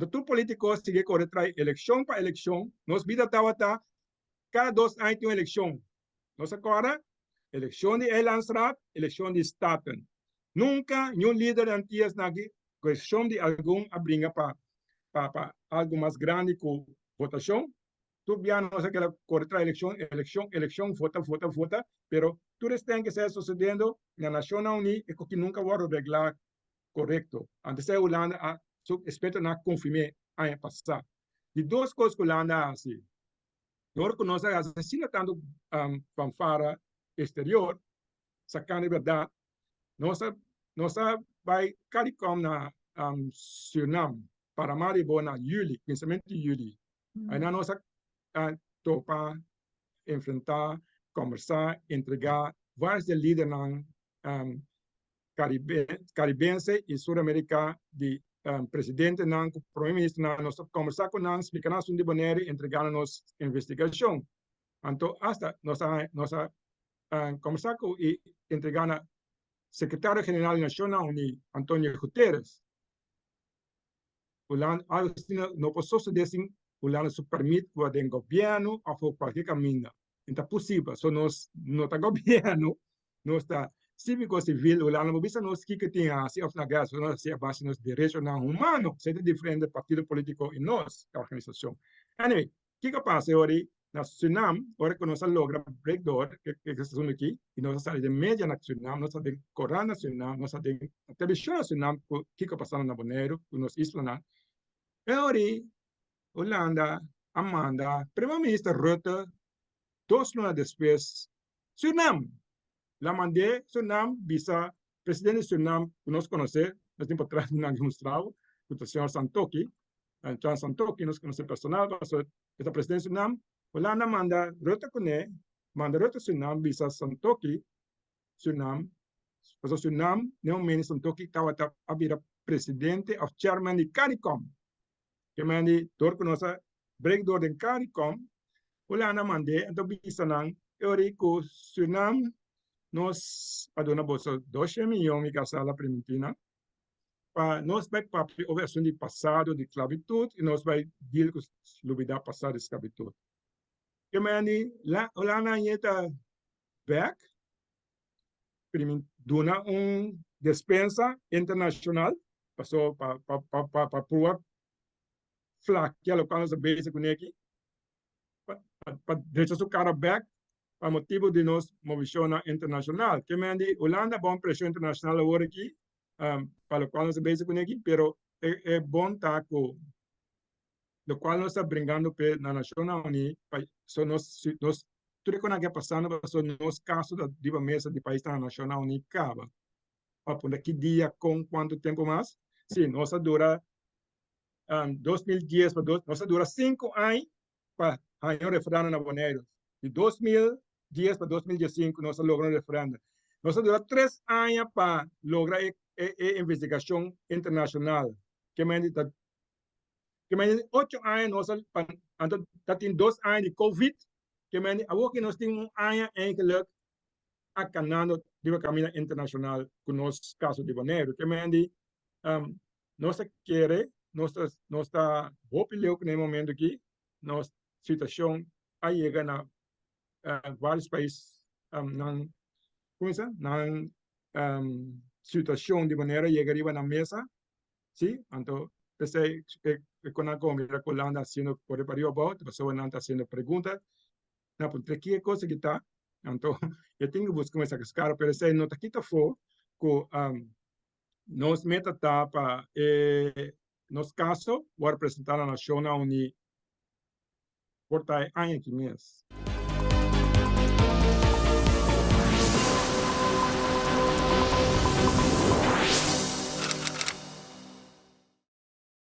tu político sigue correr trae elección para elección, nos vida tabata, cada 2 años tem elección. Nos agora, elección de Elandsraad, elección de Staten. Nunca nenhum líder antes na questão de algum a bringa para algo mais grande com votação. Tu já não sei que ela corta eleição, vota, pero tudo tem que ser sucedendo na Nacionnan Uni e que nunca vai reglar correto. Antes de Hulanda, espero não confirmar ano passado. De duas coisas que Hulanda assim, nós conhecemos assim tanto fanfara exterior, sacando verdade, nós vai CARICOM na Suriname, para Maribo na Juli, pensamento de Juli. Aí nós topar, enfrentar, conversar, entregar vários líderes caribense e sul-americana de presidente, primeiro-ministro, nós conversar com nós, explicar Nacionnan de Boneiro, entregar nos investigação. Então, hasta nós conversar com e entregar na secretário-geral da Nacionnan Uni, Antônio Guterres. Hulanda, não posso dizer assim, Hulanda se permite que o governo ou qualquer caminho. Então, é possível. Se nós não está governo, nós está cívico civil, Hulanda, não precisa nós que tem assim, na guerra, nós se base nos direitos humanos, seja diferente do partido político e nós, a organização. Anyway, o que passa hoje? Na Suriname, agora que nós logramos breakdown, que estamos aqui, e nós saímos de mídia nacional, nós saímos de Corão nacional, nós saímos de televisão nacional, o que passa na Boneiro, nos isla. E hoje, Hulanda, Amanda, primeiro-ministro Rutte, 2 lunas depois, Suriname. La mandei Suriname, bisa presidente de Suriname, que nós conhecemos, nós temos atrás de demonstrado, o senhor Santoki, Santoki, nós conhecemos personal, esta presidente de Suriname, Hulanda manda Rutte Kune, manda Rutte Suriname, bisa Santoki, Suriname, porque Suriname, não menos Santoki, estava a vir presidente of chairman de CARICOM, que mandi door que nós breakdown de CARICOM, Hulanda mandei, então bisa nang, Eurico Suriname, nós adona bolsa 2 milhões de casala primitina, para nós vai para a versão de passado de esclavitud e nós vai deal com a vida passada de esclavitud. Que mandi Hulanda yeta back, dona despensa internacional, passou para provar flaquear o qual nós base com aqui, para deixar o cara back, para motivo de nós movecionnan internacional. Que mandi Hulanda bom pressão internacional agora aqui, para o qual nós base com aqui, pero é bom taco, do qual nós está brincando na Nacionnan Uni, so nós tudo que está passando, so nos caso da diva mesa de país da Nacionnan Uni acaba. Por daqui dia com quanto tempo mais? Sim, nós dura 2010 para nós dura 5 anos para ganhar referendo na Boneiro. De 2010 para 2015 nós logramos referendo. Nós dura 3 anos para lograr a investigação internacional. Que mende 8 anos nós tem 2 anos de Covid. Que mende agora nós temos 1 ano em a canando de caminho internacional com nosso caso de Boneiro. Que mende nós quer nós está opileu que no momento aqui nossa situação aí chega na vários países não como isso não situação de maneira chegaria na mesa sim então pensei que quando a comida Hulanda sendo por o about pessoa não está sendo pergunta na por que coisa que está então eu tenho que buscar essa cara para sei não está aqui tá for com nos meta para nos caso, vou representar a Nacionnan Uni por años y meses.